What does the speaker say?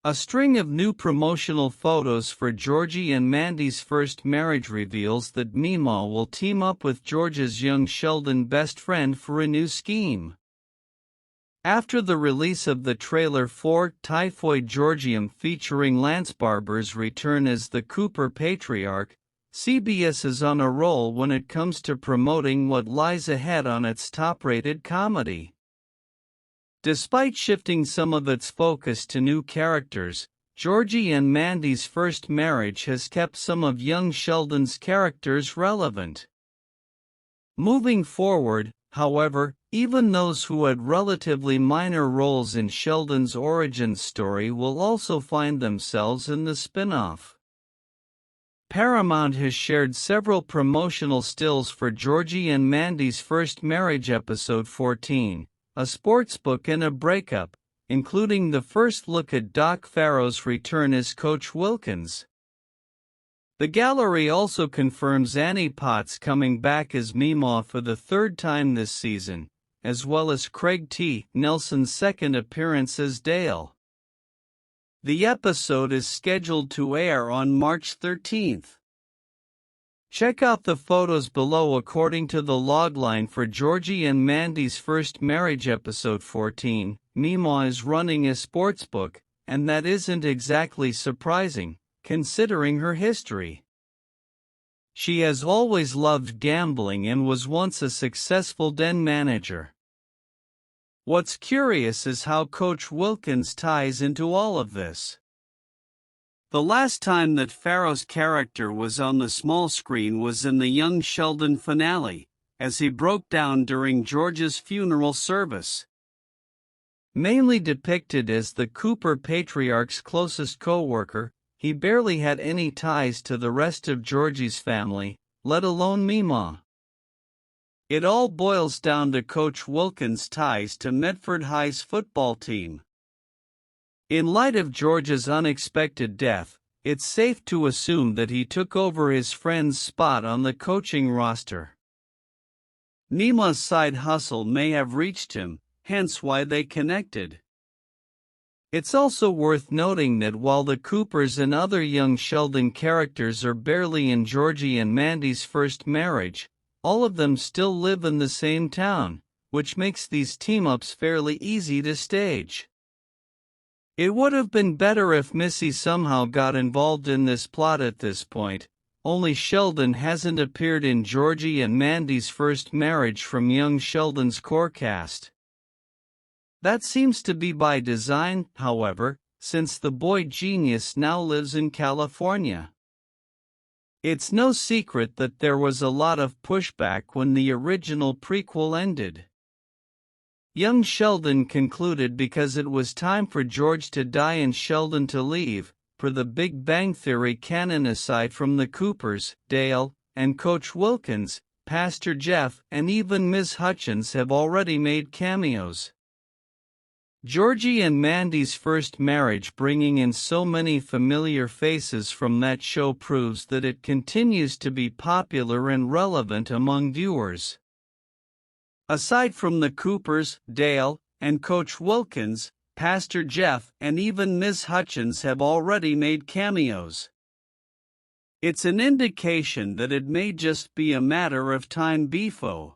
A string of new promotional photos for Georgie and Mandy's first marriage reveals that Meemaw will team up with George's young Sheldon best friend for a new scheme. After the release of the trailer for Typhoid Georgium featuring Lance Barber's return as the Cooper patriarch, CBS is on a roll when it comes to promoting what lies ahead on its top-rated comedy. Despite shifting some of its focus to new characters, Georgie and Mandy's first marriage has kept some of young Sheldon's characters relevant. Moving forward, however, even those who had relatively minor roles in Sheldon's origin story will also find themselves in the spin-off. Paramount has shared several promotional stills for Georgie and Mandy's first marriage episode 14. A sportsbook and a breakup, including the first look at Doc Farrow's return as Coach Wilkins. The gallery also confirms Annie Potts coming back as Meemaw for the third time this season, as well as Craig T. Nelson's second appearance as Dale. The episode is scheduled to air on March 13th. Check out the photos below. According to the logline for Georgie and Mandy's first marriage episode 14, Meemaw is running a sportsbook, and that isn't exactly surprising, considering her history. She has always loved gambling and was once a successful den manager. What's curious is how Coach Wilkins ties into all of this. The last time that Farrow's character was on the small screen was in the Young Sheldon finale, as he broke down during George's funeral service. Mainly depicted as the Cooper patriarch's closest co-worker, he barely had any ties to the rest of Georgie's family, let alone Meemaw. It all boils down to Coach Wilkins' ties to Medford High's football team. In light of George's unexpected death, it's safe to assume that he took over his friend's spot on the coaching roster. Meemaw's side hustle may have reached him, hence why they connected. It's also worth noting that while the Coopers and other young Sheldon characters are barely in Georgie and Mandy's first marriage, all of them still live in the same town, which makes these team-ups fairly easy to stage. It would have been better if Missy somehow got involved in this plot at this point, only Sheldon hasn't appeared in Georgie and Mandy's first marriage from young Sheldon's core cast. That seems to be by design, however, since the boy genius now lives in California. It's no secret that there was a lot of pushback when the original prequel ended. Young Sheldon concluded because it was time for George to die and Sheldon to leave. For the Big Bang Theory canon, aside from the Coopers, Dale, and Coach Wilkins, Pastor Jeff and even Ms. Hutchins have already made cameos. Georgie and Mandy's first marriage bringing in so many familiar faces from that show proves that it continues to be popular and relevant among viewers. Aside from the Coopers, Dale, and Coach Wilkins, Pastor Jeff and even Ms. Hutchins have already made cameos. It's an indication that it may just be a matter of time before